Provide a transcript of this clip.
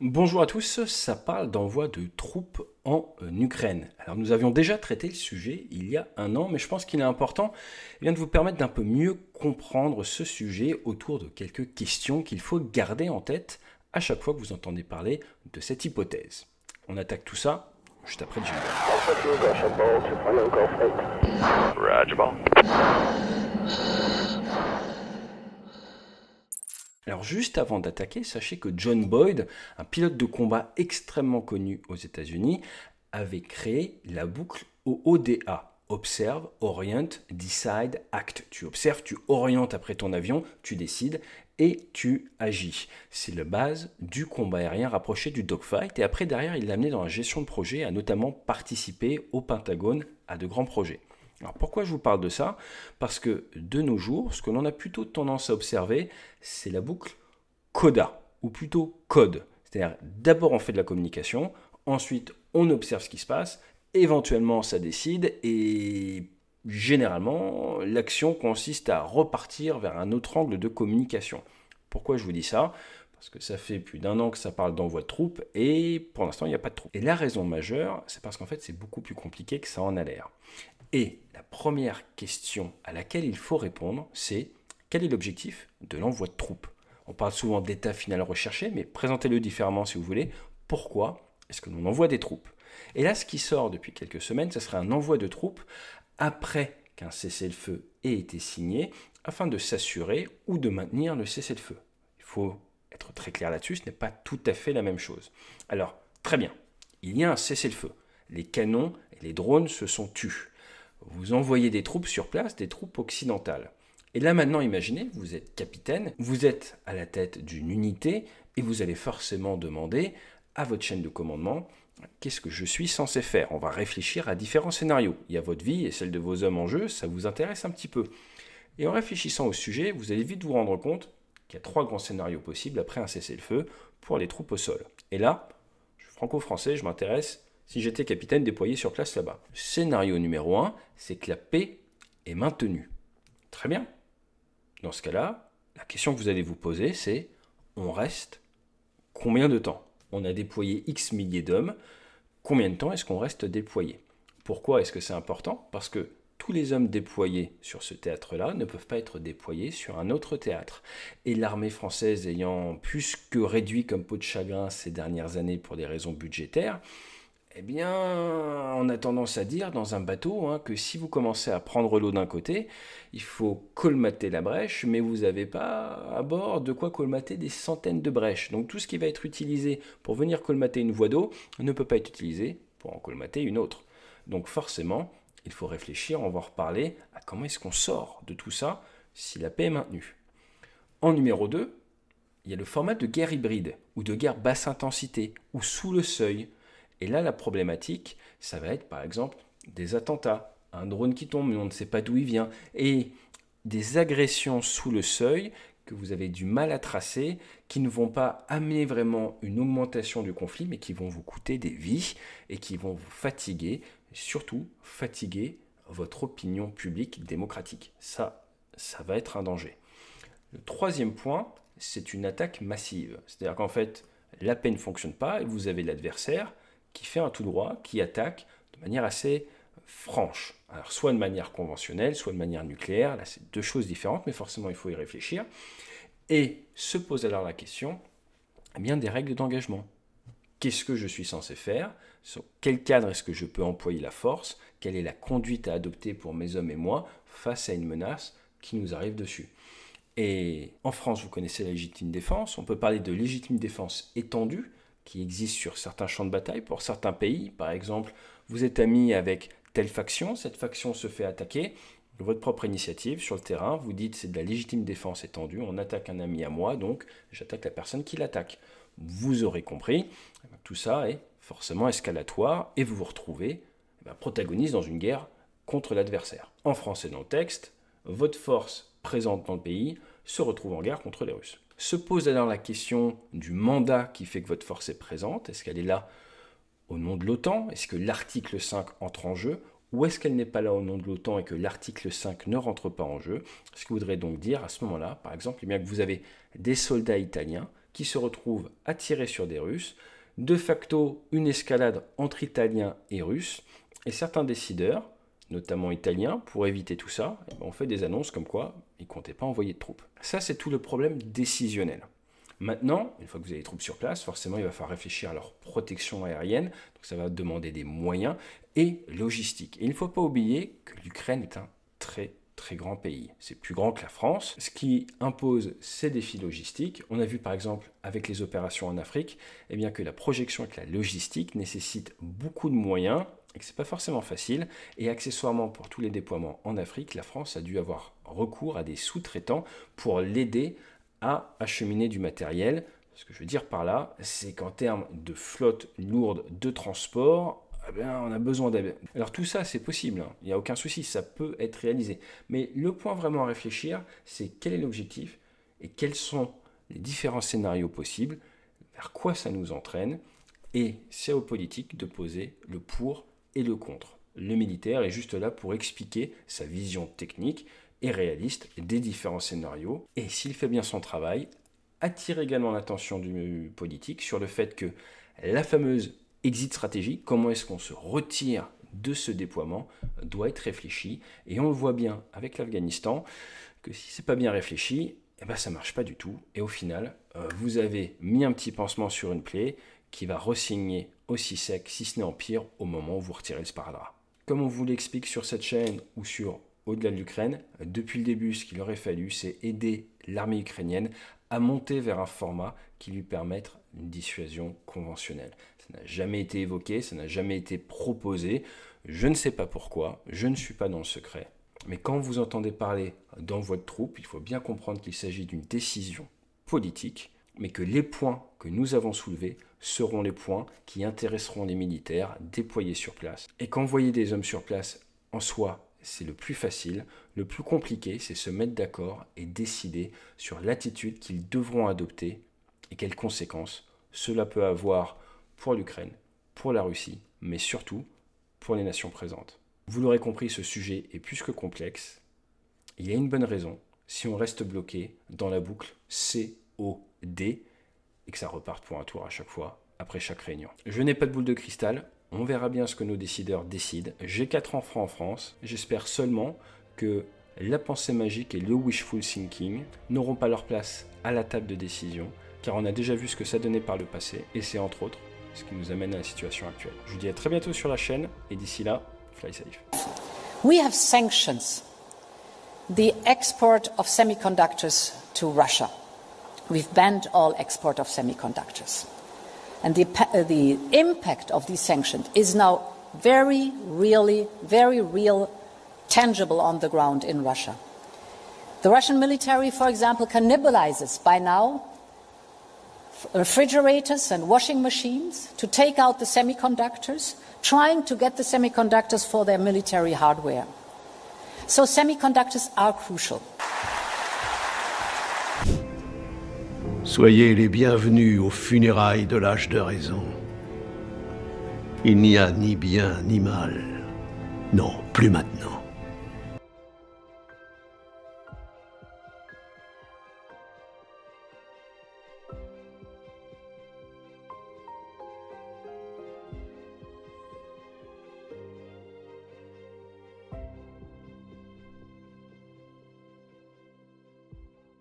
Bonjour à tous, ça parle d'envoi de troupes en Ukraine. Alors nous avions déjà traité le sujet il y a un an, mais je pense qu'il est important de vous permettre d'un peu mieux comprendre ce sujet autour de quelques questions qu'il faut garder en tête à chaque fois que vous entendez parler de cette hypothèse. On attaque tout ça juste après le jingle. Roger, ball. Alors juste avant d'attaquer, sachez que John Boyd, un pilote de combat extrêmement connu aux États-Unis, avait créé la boucle OODA. Observe, Orient, Decide, Act. Tu observes, tu orientes après ton avion, tu décides et tu agis. C'est la base du combat aérien rapproché du dogfight. Et après, derrière, il l'a amené dans la gestion de projet, a notamment participé au Pentagone à de grands projets. Alors pourquoi je vous parle de ça? Parce que de nos jours, ce que l'on a plutôt tendance à observer, c'est la boucle CODA, ou plutôt code. C'est-à-dire d'abord on fait de la communication, ensuite on observe ce qui se passe, éventuellement ça décide, et généralement l'action consiste à repartir vers un autre angle de communication. Pourquoi je vous dis ça? Parce que ça fait plus d'un an que ça parle d'envoi de troupes, et pour l'instant il n'y a pas de troupes. Et la raison majeure, c'est parce qu'en fait c'est beaucoup plus compliqué que ça en a l'air. Et la première question à laquelle il faut répondre, c'est quel est l'objectif de l'envoi de troupes? On parle souvent d'état final recherché, mais présentez-le différemment si vous voulez. Pourquoi est-ce que l'on envoie des troupes? Et là, ce qui sort depuis quelques semaines, ce serait un envoi de troupes après qu'un cessez-le-feu ait été signé, afin de s'assurer ou de maintenir le cessez-le-feu. Il faut être très clair là-dessus, ce n'est pas tout à fait la même chose. Alors, très bien, il y a un cessez-le-feu. Les canons et les drones se sont tus. Vous envoyez des troupes sur place, des troupes occidentales. Et là maintenant, imaginez, vous êtes capitaine, vous êtes à la tête d'une unité et vous allez forcément demander à votre chaîne de commandement qu'est-ce que je suis censé faire. On va réfléchir à différents scénarios. Il y a votre vie et celle de vos hommes en jeu, ça vous intéresse un petit peu. Et en réfléchissant au sujet, vous allez vite vous rendre compte qu'il y a trois grands scénarios possibles après un cessez-le-feu pour les troupes au sol. Et là, je suis franco-français, je m'intéresse si j'étais capitaine déployé sur place là-bas. Scénario numéro 1, c'est que la paix est maintenue. Très bien. Dans ce cas-là, la question que vous allez vous poser, c'est on reste combien de temps? On a déployé X milliers d'hommes, combien de temps est-ce qu'on reste déployé? Pourquoi est-ce que c'est important? Parce que tous les hommes déployés sur ce théâtre-là ne peuvent pas être déployés sur un autre théâtre. Et l'armée française ayant plus que réduit comme peau de chagrin ces dernières années pour des raisons budgétaires, eh bien, on a tendance à dire dans un bateau que si vous commencez à prendre l'eau d'un côté, il faut colmater la brèche, mais vous n'avez pas à bord de quoi colmater des centaines de brèches. Donc tout ce qui va être utilisé pour venir colmater une voie d'eau ne peut pas être utilisé pour en colmater une autre. Donc forcément, il faut réfléchir, on va en reparler, à comment est-ce qu'on sort de tout ça si la paix est maintenue. En numéro 2, il y a le format de guerre hybride, ou de guerre basse intensité, ou sous le seuil. Et là, la problématique, ça va être par exemple des attentats, un drone qui tombe, mais on ne sait pas d'où il vient, et des agressions sous le seuil que vous avez du mal à tracer, qui ne vont pas amener vraiment une augmentation du conflit, mais qui vont vous coûter des vies et qui vont vous fatiguer, et surtout fatiguer votre opinion publique démocratique. Ça va être un danger. Le troisième point, c'est une attaque massive. C'est-à-dire qu'en fait, la paix ne fonctionne pas et vous avez l'adversaire qui fait un tout droit, qui attaque de manière assez franche. Alors soit de manière conventionnelle, soit de manière nucléaire. Là, c'est deux choses différentes, mais forcément, il faut y réfléchir. Et se pose alors la question, eh bien, des règles d'engagement. Qu'est-ce que je suis censé faire? Sur quel cadre est-ce que je peux employer la force? Quelle est la conduite à adopter pour mes hommes et moi face à une menace qui nous arrive dessus? Et en France, vous connaissez la légitime défense. On peut parler de légitime défense étendue, qui existe sur certains champs de bataille, pour certains pays. Par exemple, vous êtes ami avec telle faction, cette faction se fait attaquer. De votre propre initiative, sur le terrain, vous dites c'est de la légitime défense étendue, on attaque un ami à moi, donc j'attaque la personne qui l'attaque. Vous aurez compris, tout ça est forcément escalatoire, et vous vous retrouvez protagoniste dans une guerre contre l'adversaire. En français dans le texte, votre force présente dans le pays se retrouve en guerre contre les Russes. Se pose alors la question du mandat qui fait que votre force est présente. Est-ce qu'elle est là au nom de l'OTAN? Est-ce que l'article 5 entre en jeu? Ou est-ce qu'elle n'est pas là au nom de l'OTAN et que l'article 5 ne rentre pas en jeu? Ce qui voudrait donc dire à ce moment-là, par exemple, eh bien, que vous avez des soldats italiens qui se retrouvent à tirer sur des Russes, de facto une escalade entre Italiens et Russes, et certains décideurs, notamment italiens, pour éviter tout ça, ont fait des annonces comme quoi ils ne comptaient pas envoyer de troupes. Ça, c'est tout le problème décisionnel. Maintenant, une fois que vous avez les troupes sur place, forcément, il va falloir réfléchir à leur protection aérienne. Donc ça va demander des moyens et logistiques. Et il ne faut pas oublier que l'Ukraine est un très grand pays. C'est plus grand que la France, ce qui impose ces défis logistiques. On a vu par exemple avec les opérations en Afrique, eh bien que la projection avec la logistique nécessite beaucoup de moyens et que c'est pas forcément facile. Et accessoirement, pour tous les déploiements en Afrique, la France a dû avoir recours à des sous-traitants pour l'aider à acheminer du matériel. Ce que je veux dire par là, c'est qu'en termes de flotte lourde de transport, eh bien, on a besoin d'aide. Alors tout ça, c'est possible, hein. Il n'y a aucun souci, ça peut être réalisé. Mais le point vraiment à réfléchir, c'est quel est l'objectif et quels sont les différents scénarios possibles, vers quoi ça nous entraîne. Et c'est aux politiques de poser le pour et le contre. Le militaire est juste là pour expliquer sa vision technique et réaliste des différents scénarios. Et s'il fait bien son travail, attire également l'attention du politique sur le fait que la fameuse exit stratégie, comment est-ce qu'on se retire de ce déploiement, doit être réfléchi. Et on le voit bien avec l'Afghanistan, que si c'est pas bien réfléchi, eh ben ça marche pas du tout. Et au final, vous avez mis un petit pansement sur une plaie qui va re-signer aussi sec, si ce n'est en pire, au moment où vous retirez le sparadrap. Comme on vous l'explique sur cette chaîne ou sur Au-delà de l'Ukraine, depuis le début, ce qu'il aurait fallu, c'est aider l'armée ukrainienne à monter vers un format qui lui permette une dissuasion conventionnelle. Ça n'a jamais été évoqué, ça n'a jamais été proposé. Je ne sais pas pourquoi, je ne suis pas dans le secret. Mais quand vous entendez parler d'envoi de troupes, il faut bien comprendre qu'il s'agit d'une décision politique, mais que les points que nous avons soulevés seront les points qui intéresseront les militaires déployés sur place. Et qu'envoyer des hommes sur place, en soi, c'est le plus facile. Le plus compliqué, c'est se mettre d'accord et décider sur l'attitude qu'ils devront adopter et quelles conséquences cela peut avoir pour l'Ukraine, pour la Russie, mais surtout pour les nations présentes. Vous l'aurez compris, ce sujet est plus que complexe. Il y a une bonne raison si on reste bloqué dans la boucle COD et que ça reparte pour un tour à chaque fois, après chaque réunion. Je n'ai pas de boule de cristal. On verra bien ce que nos décideurs décident. J'ai 4 enfants en France. J'espère seulement que la pensée magique et le wishful thinking n'auront pas leur place à la table de décision, car on a déjà vu ce que ça donnait par le passé, et c'est entre autres ce qui nous amène à la situation actuelle. Je vous dis à très bientôt sur la chaîne, et d'ici là, fly safe. We have sanctions the export of semiconductors to Russia. We've banned all export of semiconductors. And the impact of these sanctions is now very real, tangible on the ground in Russia. The Russian military, for example, cannibalizes by now refrigerators and washing machines to take out the semiconductors, trying to get the semiconductors for their military hardware. So semiconductors are crucial. Soyez les bienvenus aux funérailles de l'âge de raison. Il n'y a ni bien ni mal. Non, plus maintenant.